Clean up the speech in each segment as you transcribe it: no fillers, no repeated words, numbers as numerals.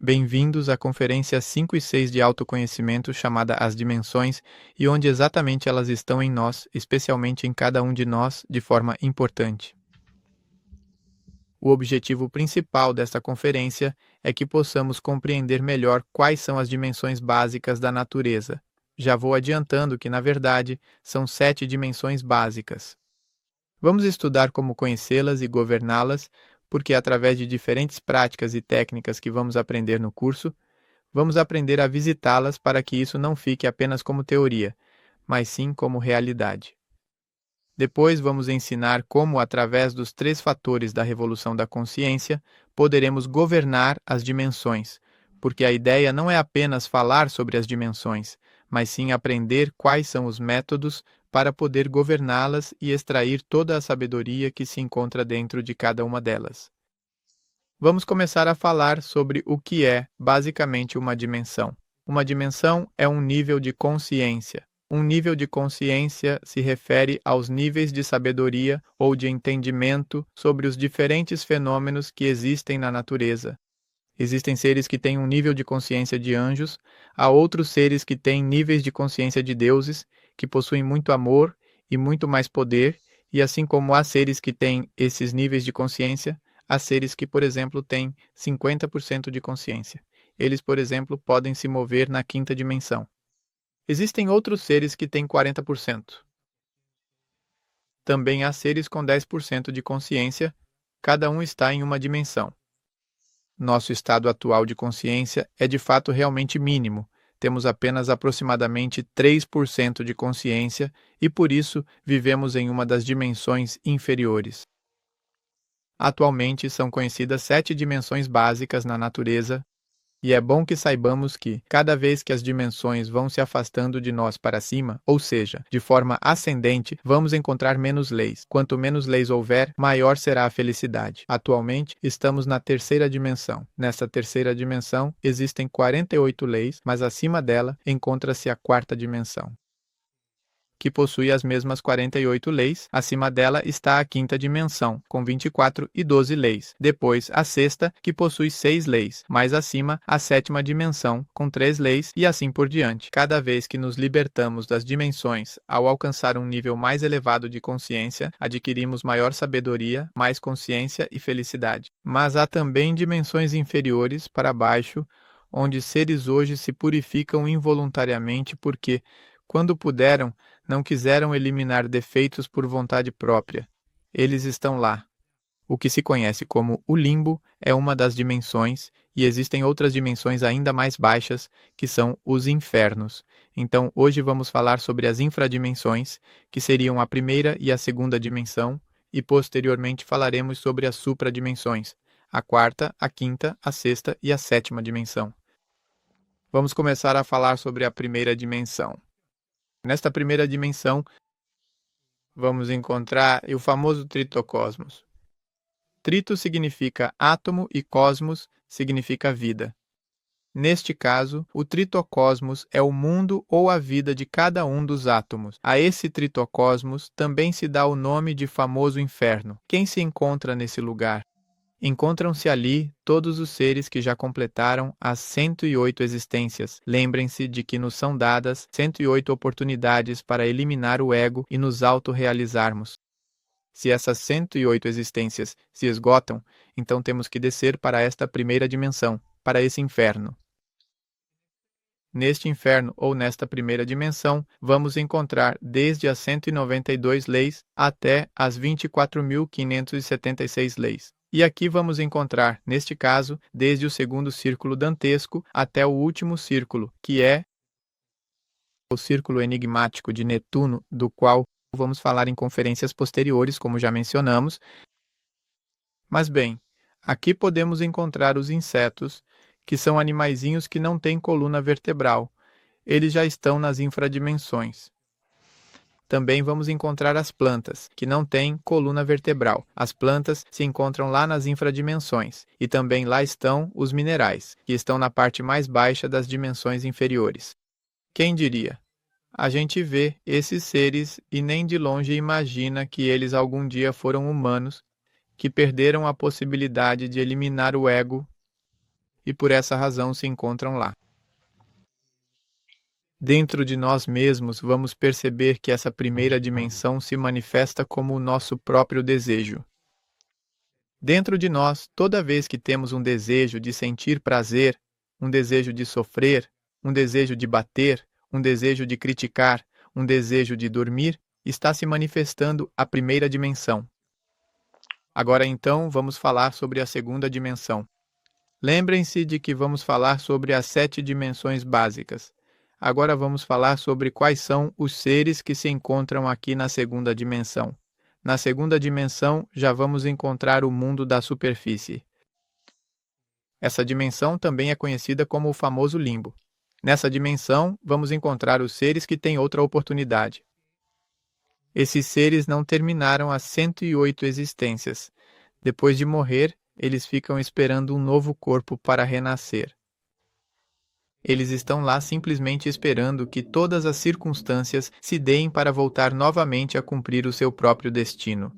Bem-vindos à conferência 5 e 6 de autoconhecimento chamada As Dimensões e onde exatamente elas estão em nós, especialmente em cada um de nós, de forma importante. O objetivo principal desta conferência é que possamos compreender melhor quais são as dimensões básicas da natureza. Já vou adiantando que, na verdade, são 7 dimensões básicas. Vamos estudar como conhecê-las e governá-las, porque através de diferentes práticas e técnicas que vamos aprender no curso, vamos aprender a visitá-las para que isso não fique apenas como teoria, mas sim como realidade. Depois vamos ensinar como, através dos 3 fatores da revolução da consciência, poderemos governar as dimensões, porque a ideia não é apenas falar sobre as dimensões, mas sim aprender quais são os métodos para poder governá-las e extrair toda a sabedoria que se encontra dentro de cada uma delas. Vamos começar a falar sobre o que é, basicamente, uma dimensão. Uma dimensão é um nível de consciência. Um nível de consciência se refere aos níveis de sabedoria ou de entendimento sobre os diferentes fenômenos que existem na natureza. Existem seres que têm um nível de consciência de anjos, há outros seres que têm níveis de consciência de deuses, que possuem muito amor e muito mais poder, e assim como há seres que têm esses níveis de consciência, há seres que, por exemplo, têm 50% de consciência. Eles, por exemplo, podem se mover na quinta dimensão. Existem outros seres que têm 40%. Também há seres com 10% de consciência, cada um está em uma dimensão. Nosso estado atual de consciência é de fato realmente mínimo. Temos apenas aproximadamente 3% de consciência e por isso vivemos em uma das dimensões inferiores. Atualmente são conhecidas 7 dimensões básicas na natureza, e é bom que saibamos que, cada vez que as dimensões vão se afastando de nós para cima, ou seja, de forma ascendente, vamos encontrar menos leis. Quanto menos leis houver, maior será a felicidade. Atualmente, estamos na terceira dimensão. Nessa terceira dimensão, existem 48 leis, mas acima dela encontra-se a quarta dimensão, que possui as mesmas 48 leis. Acima dela está a quinta dimensão, com 24 e 12 leis. Depois, a sexta, que possui 6 leis. Mais acima, a sétima dimensão, com 3 leis, e assim por diante. Cada vez que nos libertamos das dimensões, ao alcançar um nível mais elevado de consciência, adquirimos maior sabedoria, mais consciência e felicidade. Mas há também dimensões inferiores, para baixo, onde seres hoje se purificam involuntariamente porque, quando puderam, não quiseram eliminar defeitos por vontade própria. Eles estão lá. O que se conhece como o limbo é uma das dimensões, e existem outras dimensões ainda mais baixas, que são os infernos. Então, hoje vamos falar sobre as infradimensões, que seriam a primeira e a segunda dimensão, e posteriormente falaremos sobre as supradimensões, a quarta, a quinta, a sexta e a sétima dimensão. Vamos começar a falar sobre a primeira dimensão. Nesta primeira dimensão, vamos encontrar o famoso tritocosmos. Trito significa átomo e cosmos significa vida. Neste caso, o tritocosmos é o mundo ou a vida de cada um dos átomos. A esse tritocosmos também se dá o nome de famoso inferno. Quem se encontra nesse lugar? Encontram-se ali todos os seres que já completaram as 108 existências. Lembrem-se de que nos são dadas 108 oportunidades para eliminar o ego e nos autorrealizarmos. Se essas 108 existências se esgotam, então temos que descer para esta primeira dimensão, para esse inferno. Neste inferno ou nesta primeira dimensão, vamos encontrar desde as 192 leis até as 24.576 leis. E aqui vamos encontrar, neste caso, desde o segundo círculo dantesco até o último círculo, que é o círculo enigmático de Netuno, do qual vamos falar em conferências posteriores, como já mencionamos. Mas bem, aqui podemos encontrar os insetos, que são animaizinhos que não têm coluna vertebral. Eles já estão nas infradimensões. Também vamos encontrar as plantas, que não têm coluna vertebral. As plantas se encontram lá nas infradimensões, e também lá estão os minerais, que estão na parte mais baixa das dimensões inferiores. Quem diria? A gente vê esses seres e nem de longe imagina que eles algum dia foram humanos, que perderam a possibilidade de eliminar o ego e por essa razão se encontram lá. Dentro de nós mesmos, vamos perceber que essa primeira dimensão se manifesta como o nosso próprio desejo. Dentro de nós, toda vez que temos um desejo de sentir prazer, um desejo de sofrer, um desejo de bater, um desejo de criticar, um desejo de dormir, está se manifestando a primeira dimensão. Agora então, vamos falar sobre a segunda dimensão. Lembrem-se de que vamos falar sobre as 7 dimensões básicas. Agora vamos falar sobre quais são os seres que se encontram aqui na segunda dimensão. Na segunda dimensão, já vamos encontrar o mundo da superfície. Essa dimensão também é conhecida como o famoso limbo. Nessa dimensão, vamos encontrar os seres que têm outra oportunidade. Esses seres não terminaram as 108 existências. Depois de morrer, eles ficam esperando um novo corpo para renascer. Eles estão lá simplesmente esperando que todas as circunstâncias se deem para voltar novamente a cumprir o seu próprio destino.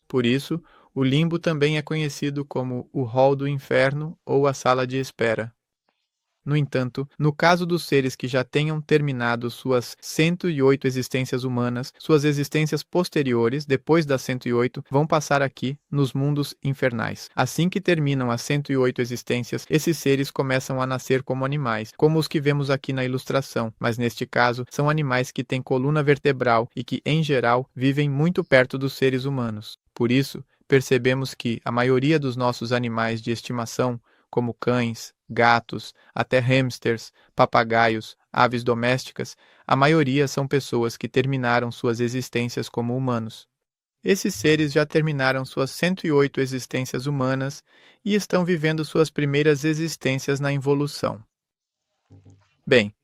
Por isso, o limbo também é conhecido como o hall do inferno ou a sala de espera. No entanto, no caso dos seres que já tenham terminado suas 108 existências humanas, suas existências posteriores, depois das 108, vão passar aqui, nos mundos infernais. Assim que terminam as 108 existências, esses seres começam a nascer como animais, como os que vemos aqui na ilustração, mas neste caso, são animais que têm coluna vertebral e que, em geral, vivem muito perto dos seres humanos. Por isso, percebemos que a maioria dos nossos animais de estimação, como cães, gatos, até hamsters, papagaios, aves domésticas, a maioria são pessoas que terminaram suas existências como humanos. Esses seres já terminaram suas 108 existências humanas e estão vivendo suas primeiras existências na involução. Bem,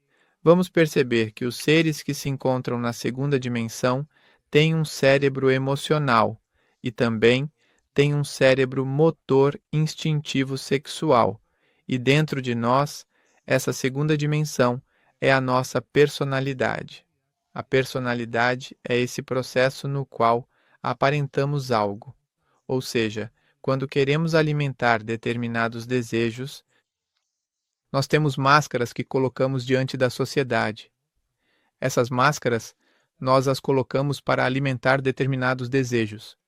vamos perceber que os seres que se encontram na segunda dimensão têm um cérebro emocional e também têm um cérebro motor instintivo sexual. E dentro de nós, essa segunda dimensão é a nossa personalidade. A personalidade é esse processo no qual aparentamos algo. Ou seja, quando queremos alimentar determinados desejos, nós temos máscaras que colocamos diante da sociedade. Essas máscaras, nós as colocamos para alimentar determinados desejos.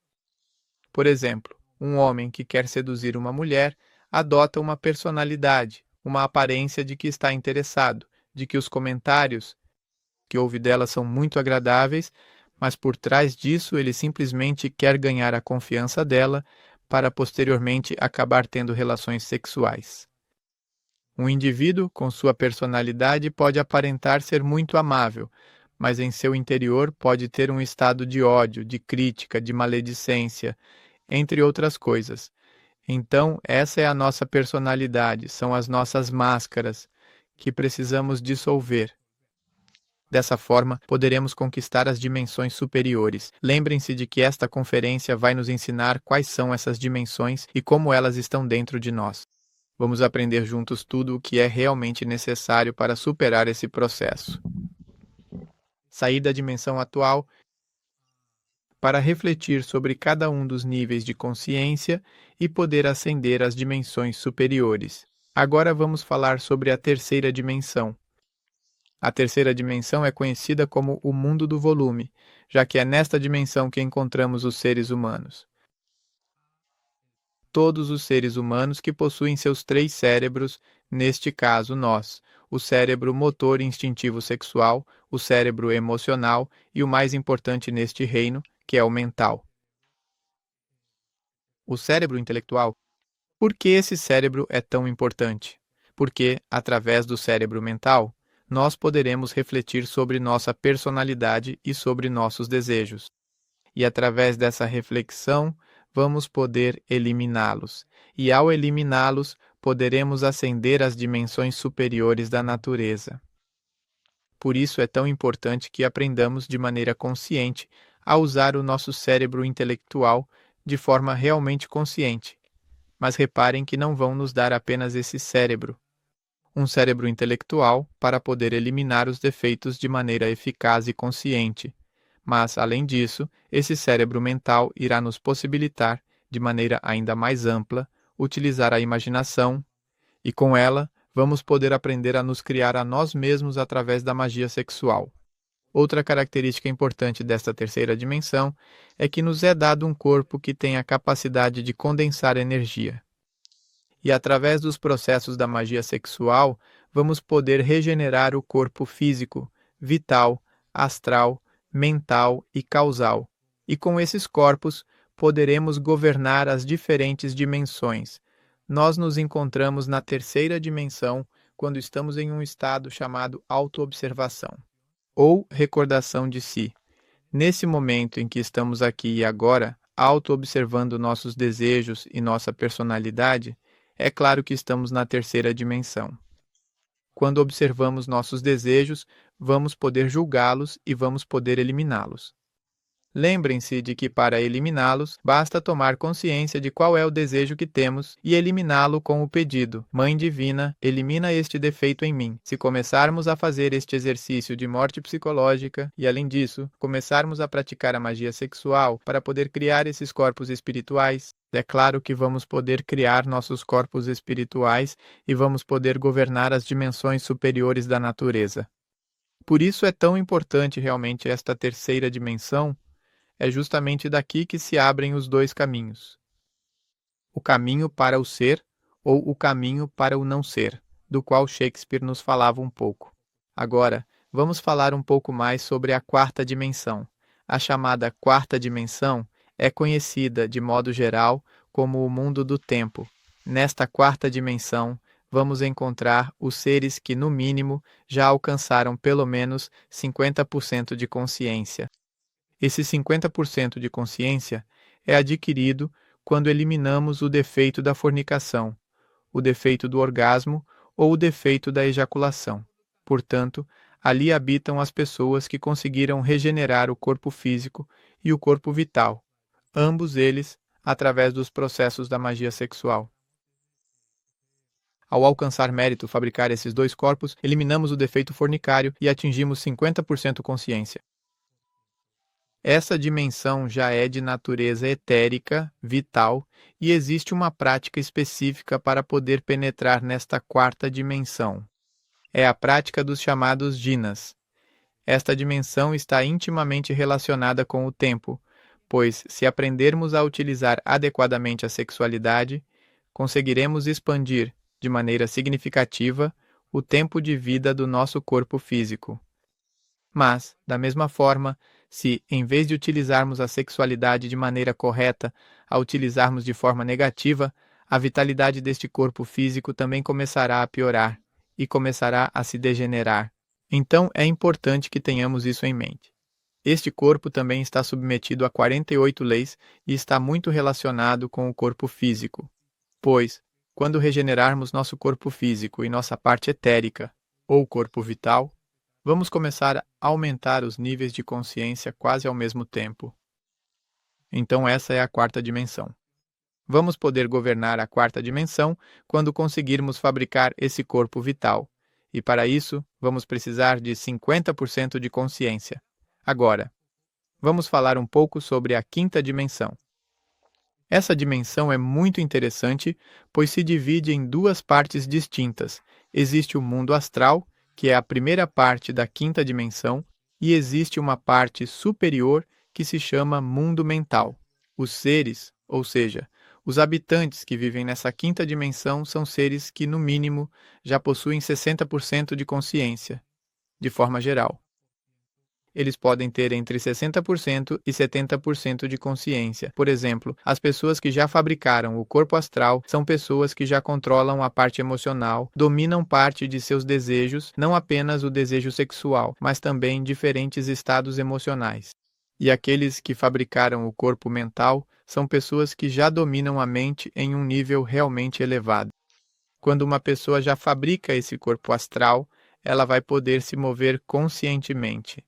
Por exemplo, um homem que quer seduzir uma mulher adota uma personalidade, uma aparência de que está interessado, de que os comentários que ouve dela são muito agradáveis, mas por trás disso ele simplesmente quer ganhar a confiança dela para posteriormente acabar tendo relações sexuais. Um indivíduo com sua personalidade pode aparentar ser muito amável, mas em seu interior pode ter um estado de ódio, de crítica, de maledicência, entre outras coisas. Então, essa é a nossa personalidade, são as nossas máscaras, que precisamos dissolver. Dessa forma, poderemos conquistar as dimensões superiores. Lembrem-se de que esta conferência vai nos ensinar quais são essas dimensões e como elas estão dentro de nós. Vamos aprender juntos tudo o que é realmente necessário para superar esse processo. Sair da dimensão atual para refletir sobre cada um dos níveis de consciência e poder ascender às dimensões superiores. Agora vamos falar sobre a terceira dimensão. A terceira dimensão é conhecida como o mundo do volume, já que é nesta dimensão que encontramos os seres humanos. Todos os seres humanos que possuem seus 3 cérebros, neste caso nós, o cérebro motor instintivo sexual, o cérebro emocional e o mais importante neste reino, que é o mental. O cérebro intelectual. Por que esse cérebro é tão importante? Porque, através do cérebro mental, nós poderemos refletir sobre nossa personalidade e sobre nossos desejos. E através dessa reflexão, vamos poder eliminá-los. E ao eliminá-los, poderemos ascender às dimensões superiores da natureza. Por isso é tão importante que aprendamos de maneira consciente a usar o nosso cérebro intelectual de forma realmente consciente. Mas reparem que não vão nos dar apenas esse cérebro, um cérebro intelectual para poder eliminar os defeitos de maneira eficaz e consciente. Mas, além disso, esse cérebro mental irá nos possibilitar, de maneira ainda mais ampla, utilizar a imaginação E com ela, vamos poder aprender a nos criar a nós mesmos através da magia sexual. Outra característica importante desta terceira dimensão é que nos é dado um corpo que tem a capacidade de condensar energia. E através dos processos da magia sexual, vamos poder regenerar o corpo físico, vital, astral, mental e causal. E com esses corpos, poderemos governar as diferentes dimensões. Nós nos encontramos na terceira dimensão quando estamos em um estado chamado autoobservação ou recordação de si. Nesse momento em que estamos aqui e agora, auto-observando nossos desejos e nossa personalidade, é claro que estamos na terceira dimensão. Quando observamos nossos desejos, vamos poder julgá-los e vamos poder eliminá-los. Lembrem-se de que para eliminá-los, basta tomar consciência de qual é o desejo que temos e eliminá-lo com o pedido: Mãe Divina, elimina este defeito em mim. Se começarmos a fazer este exercício de morte psicológica e, além disso, começarmos a praticar a magia sexual para poder criar esses corpos espirituais, é claro que vamos poder criar nossos corpos espirituais e vamos poder governar as dimensões superiores da natureza. Por isso é tão importante realmente esta terceira dimensão. É justamente daqui que se abrem os dois caminhos. O caminho para o ser ou o caminho para o não ser, do qual Shakespeare nos falava um pouco. Agora, vamos falar um pouco mais sobre a quarta dimensão. A chamada quarta dimensão é conhecida, de modo geral, como o mundo do tempo. Nesta quarta dimensão, vamos encontrar os seres que, no mínimo, já alcançaram pelo menos 50% de consciência. Esse 50% de consciência é adquirido quando eliminamos o defeito da fornicação, o defeito do orgasmo ou o defeito da ejaculação. Portanto, ali habitam as pessoas que conseguiram regenerar o corpo físico e o corpo vital, ambos eles através dos processos da magia sexual. Ao alcançar mérito fabricar esses dois corpos, eliminamos o defeito fornicário e atingimos 50% consciência. Essa dimensão já é de natureza etérica, vital, e existe uma prática específica para poder penetrar nesta quarta dimensão. É a prática dos chamados jinas. Esta dimensão está intimamente relacionada com o tempo, pois, se aprendermos a utilizar adequadamente a sexualidade, conseguiremos expandir, de maneira significativa, o tempo de vida do nosso corpo físico. Mas, da mesma forma, se, em vez de utilizarmos a sexualidade de maneira correta, a utilizarmos de forma negativa, a vitalidade deste corpo físico também começará a piorar e começará a se degenerar. Então, é importante que tenhamos isso em mente. Este corpo também está submetido a 48 leis e está muito relacionado com o corpo físico. Pois, quando regenerarmos nosso corpo físico e nossa parte etérica, ou corpo vital, vamos começar a aumentar os níveis de consciência quase ao mesmo tempo. Então essa é a quarta dimensão. Vamos poder governar a quarta dimensão quando conseguirmos fabricar esse corpo vital. E para isso, vamos precisar de 50% de consciência. Agora, vamos falar um pouco sobre a quinta dimensão. Essa dimensão é muito interessante, pois se divide em duas partes distintas. Existe o mundo astral, que é a primeira parte da quinta dimensão, e existe uma parte superior que se chama mundo mental. Os seres, ou seja, os habitantes que vivem nessa quinta dimensão são seres que, no mínimo, já possuem 60% de consciência, de forma geral. Eles podem ter entre 60% e 70% de consciência. Por exemplo, as pessoas que já fabricaram o corpo astral são pessoas que já controlam a parte emocional, dominam parte de seus desejos, não apenas o desejo sexual, mas também diferentes estados emocionais. E aqueles que fabricaram o corpo mental são pessoas que já dominam a mente em um nível realmente elevado. Quando uma pessoa já fabrica esse corpo astral, ela vai poder se mover conscientemente.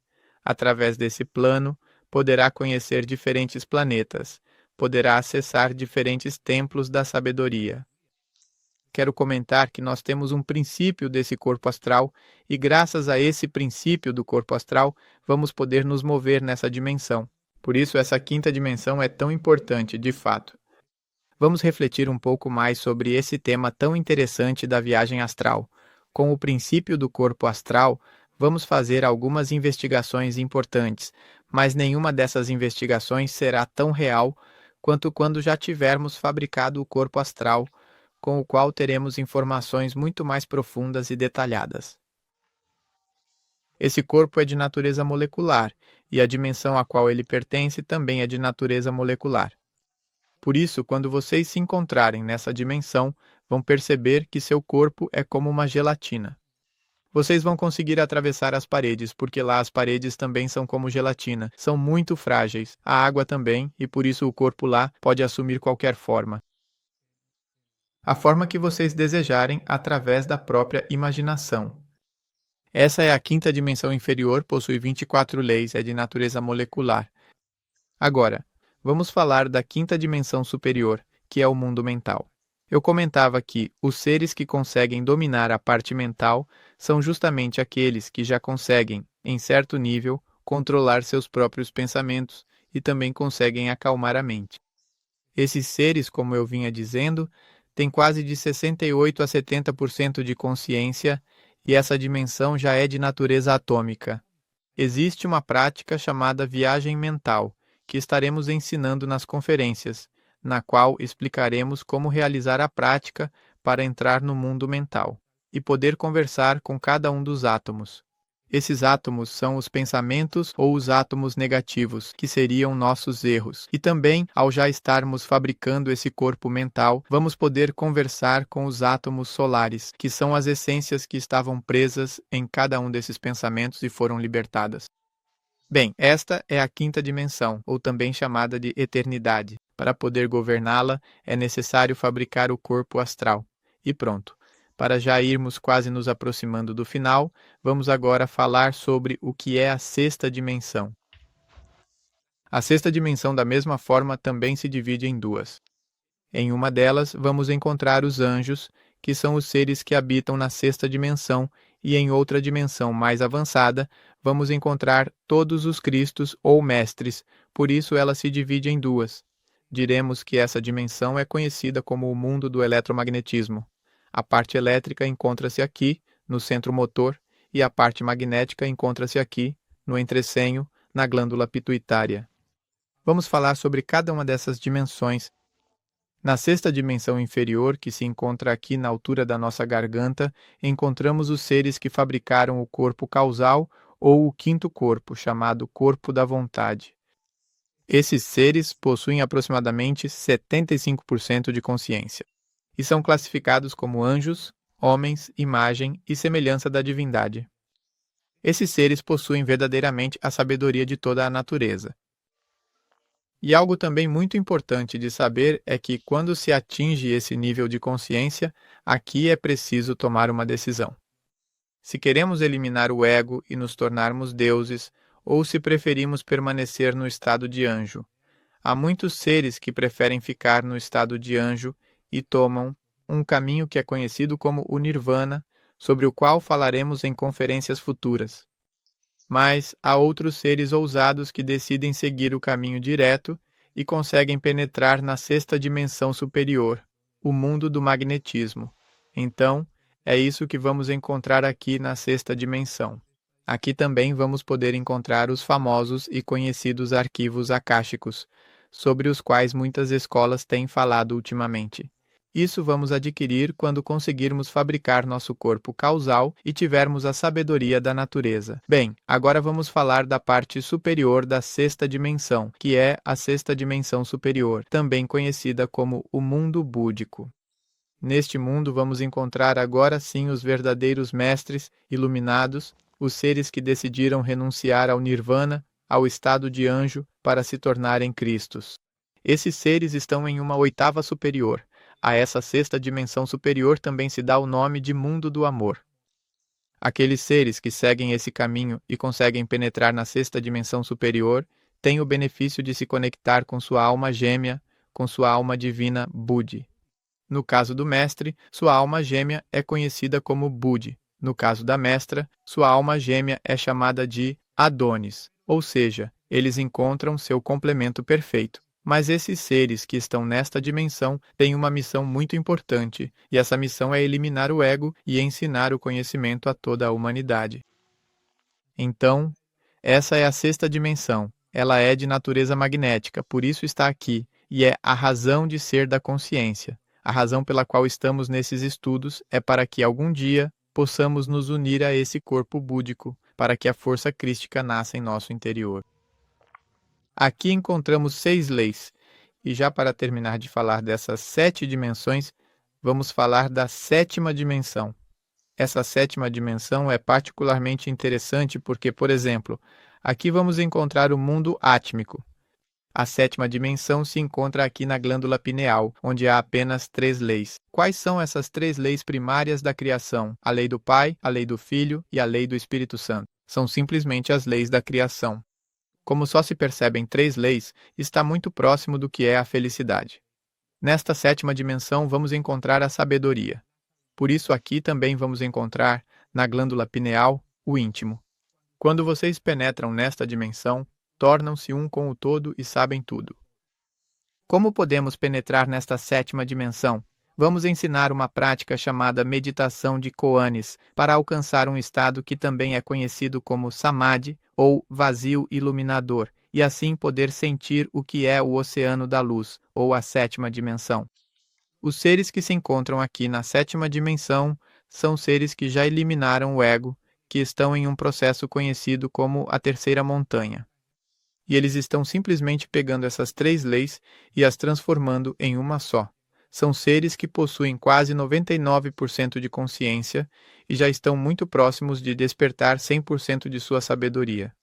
Através desse plano, poderá conhecer diferentes planetas, poderá acessar diferentes templos da sabedoria. Quero comentar que nós temos um princípio desse corpo astral e, graças a esse princípio do corpo astral, vamos poder nos mover nessa dimensão. Por isso, essa quinta dimensão é tão importante, de fato. Vamos refletir um pouco mais sobre esse tema tão interessante da viagem astral. Com o princípio do corpo astral, vamos fazer algumas investigações importantes, mas nenhuma dessas investigações será tão real quanto quando já tivermos fabricado o corpo astral, com o qual teremos informações muito mais profundas e detalhadas. Esse corpo é de natureza molecular, e a dimensão a qual ele pertence também é de natureza molecular. Por isso, quando vocês se encontrarem nessa dimensão, vão perceber que seu corpo é como uma gelatina. Vocês vão conseguir atravessar as paredes, porque lá as paredes também são como gelatina, são muito frágeis, a água também, e por isso o corpo lá pode assumir qualquer forma. A forma que vocês desejarem através da própria imaginação. Essa é a quinta dimensão inferior, possui 24 leis, é de natureza molecular. Agora, vamos falar da quinta dimensão superior, que é o mundo mental. Eu comentava que os seres que conseguem dominar a parte mental são justamente aqueles que já conseguem, em certo nível, controlar seus próprios pensamentos e também conseguem acalmar a mente. Esses seres, como eu vinha dizendo, têm quase de 68 a 70% de consciência e essa dimensão já é de natureza atômica. Existe uma prática chamada viagem mental, que estaremos ensinando nas conferências, na qual explicaremos como realizar a prática para entrar no mundo mental e poder conversar com cada um dos átomos. Esses átomos são os pensamentos ou os átomos negativos, que seriam nossos erros. E também, ao já estarmos fabricando esse corpo mental, vamos poder conversar com os átomos solares, que são as essências que estavam presas em cada um desses pensamentos e foram libertadas. Bem, esta é a quinta dimensão, ou também chamada de eternidade. Para poder governá-la, é necessário fabricar o corpo astral. E pronto. Para já irmos quase nos aproximando do final, vamos agora falar sobre o que é a sexta dimensão. A sexta dimensão, da mesma forma, também se divide em duas. Em uma delas, vamos encontrar os anjos, que são os seres que habitam na sexta dimensão, e em outra dimensão mais avançada, vamos encontrar todos os Cristos ou mestres, por isso ela se divide em duas. Diremos que essa dimensão é conhecida como o mundo do eletromagnetismo. A parte elétrica encontra-se aqui, no centro motor, e a parte magnética encontra-se aqui, no entrecenho, na glândula pituitária. Vamos falar sobre cada uma dessas dimensões. Na sexta dimensão inferior, que se encontra aqui na altura da nossa garganta, encontramos os seres que fabricaram o corpo causal ou o quinto corpo, chamado corpo da vontade. Esses seres possuem aproximadamente 75% de consciência e são classificados como anjos, homens, imagem e semelhança da divindade. Esses seres possuem verdadeiramente a sabedoria de toda a natureza. E algo também muito importante de saber é que, quando se atinge esse nível de consciência, aqui é preciso tomar uma decisão. Se queremos eliminar o ego e nos tornarmos deuses, ou se preferimos permanecer no estado de anjo. Há muitos seres que preferem ficar no estado de anjo e tomam um caminho que é conhecido como o Nirvana, sobre o qual falaremos em conferências futuras. Mas há outros seres ousados que decidem seguir o caminho direto e conseguem penetrar na sexta dimensão superior, o mundo do magnetismo. Então, é isso que vamos encontrar aqui na sexta dimensão. Aqui também vamos poder encontrar os famosos e conhecidos arquivos akáshicos, sobre os quais muitas escolas têm falado ultimamente. Isso vamos adquirir quando conseguirmos fabricar nosso corpo causal e tivermos a sabedoria da natureza. Bem, agora vamos falar da parte superior da sexta dimensão, que é a sexta dimensão superior, também conhecida como o mundo búdico. Neste mundo vamos encontrar agora sim os verdadeiros mestres iluminados, os seres que decidiram renunciar ao Nirvana, ao estado de anjo, para se tornarem Cristos. Esses seres estão em uma oitava superior. A essa sexta dimensão superior também se dá o nome de mundo do amor. Aqueles seres que seguem esse caminho e conseguem penetrar na sexta dimensão superior têm o benefício de se conectar com sua alma gêmea, com sua alma divina Budi. No caso do mestre, sua alma gêmea é conhecida como Budi. No caso da mestra, sua alma gêmea é chamada de Adonis, ou seja, eles encontram seu complemento perfeito. Mas esses seres que estão nesta dimensão têm uma missão muito importante, e essa missão é eliminar o ego e ensinar o conhecimento a toda a humanidade. Então, essa é a sexta dimensão. Ela é de natureza magnética, por isso está aqui, e é a razão de ser da consciência. A razão pela qual estamos nesses estudos é para que algum dia possamos nos unir a esse corpo búdico, para que a força crística nasça em nosso interior. Aqui encontramos 6 leis, e já para terminar de falar dessas 7 dimensões, vamos falar da sétima dimensão. Essa sétima dimensão é particularmente interessante porque, por exemplo, aqui vamos encontrar o mundo átmico. A sétima dimensão se encontra aqui na glândula pineal, onde há apenas 3 leis. Quais são essas 3 leis primárias da criação? A lei do Pai, a lei do Filho e a lei do Espírito Santo. São simplesmente as leis da criação. Como só se percebem 3 leis, está muito próximo do que é a felicidade. Nesta sétima dimensão vamos encontrar a sabedoria. Por isso aqui também vamos encontrar, na glândula pineal, o íntimo. Quando vocês penetram nesta dimensão, tornam-se um com o todo e sabem tudo. Como podemos penetrar nesta sétima dimensão? Vamos ensinar uma prática chamada meditação de koanes para alcançar um estado que também é conhecido como samadhi ou vazio iluminador, e assim poder sentir o que é o oceano da luz, ou a sétima dimensão. Os seres que se encontram aqui na sétima dimensão são seres que já eliminaram o ego, que estão em um processo conhecido como a terceira montanha. E eles estão simplesmente pegando essas 3 leis e as transformando em uma só. São seres que possuem quase 99% de consciência e já estão muito próximos de despertar 100% de sua sabedoria.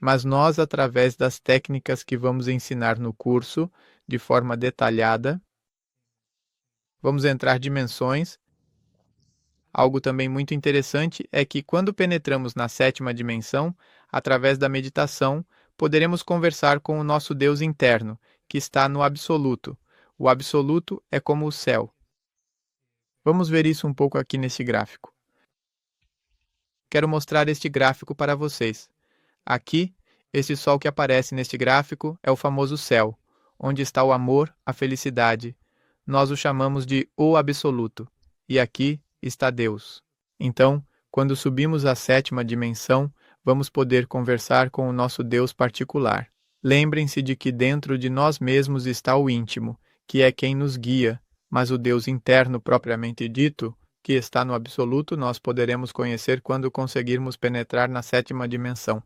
Mas nós, através das técnicas que vamos ensinar no curso, de forma detalhada, vamos entrar dimensões. Algo também muito interessante é que quando penetramos na sétima dimensão, através da meditação, poderemos conversar com o nosso Deus interno, que está no absoluto. O absoluto é como o céu. Vamos ver isso um pouco aqui neste gráfico. Quero mostrar este gráfico para vocês. Aqui, este sol que aparece neste gráfico é o famoso céu, onde está o amor, a felicidade. Nós o chamamos de o absoluto. E aqui está Deus. Então, quando subimos à sétima dimensão, vamos poder conversar com o nosso Deus particular. Lembrem-se de que dentro de nós mesmos está o íntimo, que é quem nos guia, mas o Deus interno propriamente dito, que está no absoluto, nós poderemos conhecer quando conseguirmos penetrar na sétima dimensão.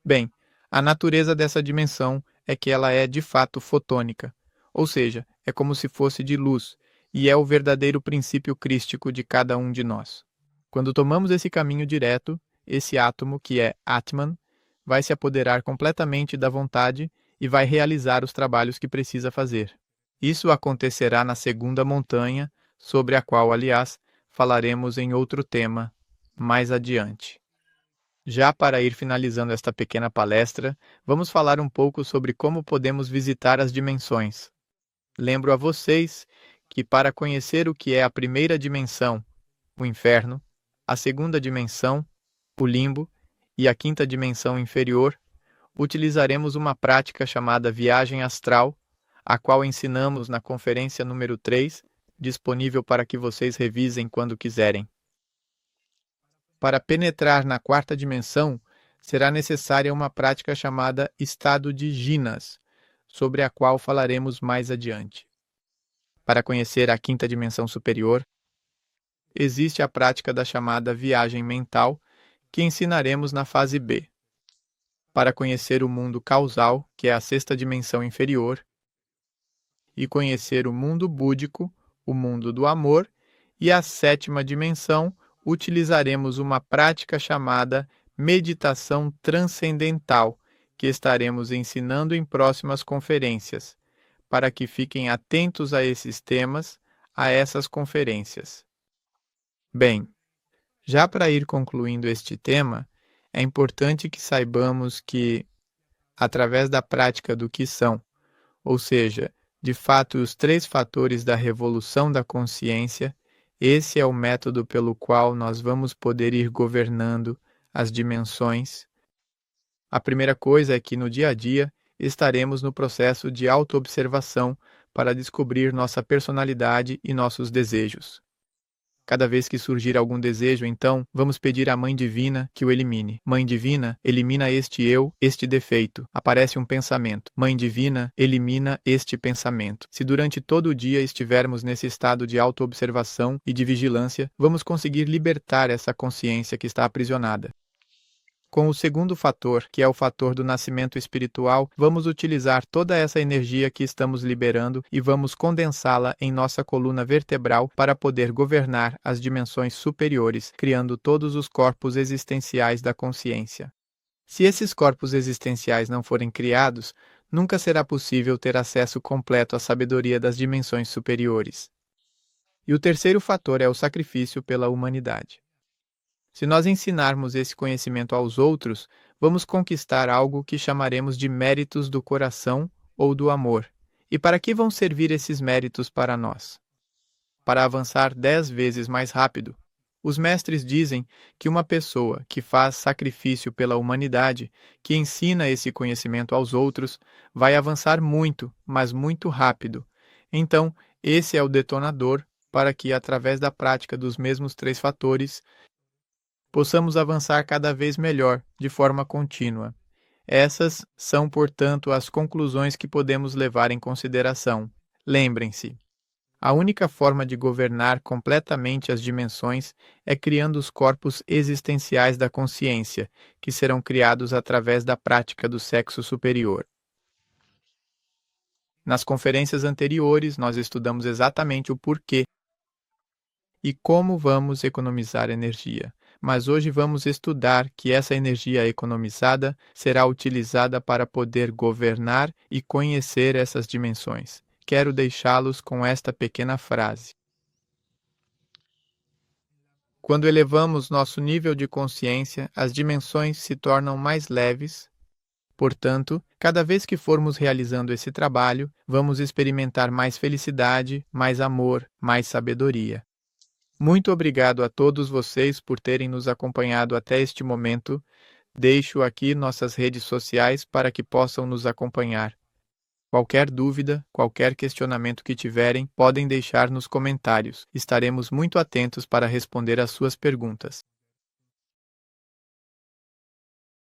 Bem, a natureza dessa dimensão é que ela é de fato fotônica, ou seja, é como se fosse de luz, e é o verdadeiro princípio crístico de cada um de nós. Quando tomamos esse caminho direto, esse átomo, que é Atman, vai se apoderar completamente da vontade e vai realizar os trabalhos que precisa fazer. Isso acontecerá na segunda montanha, sobre a qual, aliás, falaremos em outro tema mais adiante. Já para ir finalizando esta pequena palestra, vamos falar um pouco sobre como podemos visitar as dimensões. Lembro a vocês que para conhecer o que é a primeira dimensão, o inferno, a segunda dimensão, o limbo, e a quinta dimensão inferior, utilizaremos uma prática chamada viagem astral, a qual ensinamos na conferência número 3, disponível para que vocês revisem quando quiserem. Para penetrar na quarta dimensão, será necessária uma prática chamada estado de jinas, sobre a qual falaremos mais adiante. Para conhecer a quinta dimensão superior, existe a prática da chamada viagem mental, que ensinaremos na fase B. Para conhecer o mundo causal, que é a sexta dimensão inferior, e conhecer o mundo búdico, o mundo do amor, e a sétima dimensão, utilizaremos uma prática chamada meditação transcendental, que estaremos ensinando em próximas conferências, para que fiquem atentos a esses temas, a essas conferências. Bem, já para ir concluindo este tema, é importante que saibamos que, através da prática do que são, ou seja, de fato os 3 fatores da revolução da consciência, esse é o método pelo qual nós vamos poder ir governando as dimensões. A primeira coisa é que no dia a dia estaremos no processo de autoobservação para descobrir nossa personalidade e nossos desejos. Cada vez que surgir algum desejo, então, vamos pedir à Mãe Divina que o elimine. Mãe Divina, elimina este eu, este defeito. Aparece um pensamento. Mãe Divina, elimina este pensamento. Se durante todo o dia estivermos nesse estado de autoobservação e de vigilância, vamos conseguir libertar essa consciência que está aprisionada. Com o segundo fator, que é o fator do nascimento espiritual, vamos utilizar toda essa energia que estamos liberando e vamos condensá-la em nossa coluna vertebral para poder governar as dimensões superiores, criando todos os corpos existenciais da consciência. Se esses corpos existenciais não forem criados, nunca será possível ter acesso completo à sabedoria das dimensões superiores. E o terceiro fator é o sacrifício pela humanidade. Se nós ensinarmos esse conhecimento aos outros, vamos conquistar algo que chamaremos de méritos do coração ou do amor. E para que vão servir esses méritos para nós? Para avançar 10 vezes mais rápido. Os mestres dizem que uma pessoa que faz sacrifício pela humanidade, que ensina esse conhecimento aos outros, vai avançar muito, mas muito rápido. Então, esse é o detonador para que, através da prática dos mesmos 3 fatores, possamos avançar cada vez melhor, de forma contínua. Essas são, portanto, as conclusões que podemos levar em consideração. Lembrem-se, a única forma de governar completamente as dimensões é criando os corpos existenciais da consciência, que serão criados através da prática do sexo superior. Nas conferências anteriores, nós estudamos exatamente o porquê e como vamos economizar energia. Mas hoje vamos estudar que essa energia economizada será utilizada para poder governar e conhecer essas dimensões. Quero deixá-los com esta pequena frase. Quando elevamos nosso nível de consciência, as dimensões se tornam mais leves. Portanto, cada vez que formos realizando esse trabalho, vamos experimentar mais felicidade, mais amor, mais sabedoria. Muito obrigado a todos vocês por terem nos acompanhado até este momento. Deixo aqui nossas redes sociais para que possam nos acompanhar. Qualquer dúvida, qualquer questionamento que tiverem, podem deixar nos comentários. Estaremos muito atentos para responder às suas perguntas.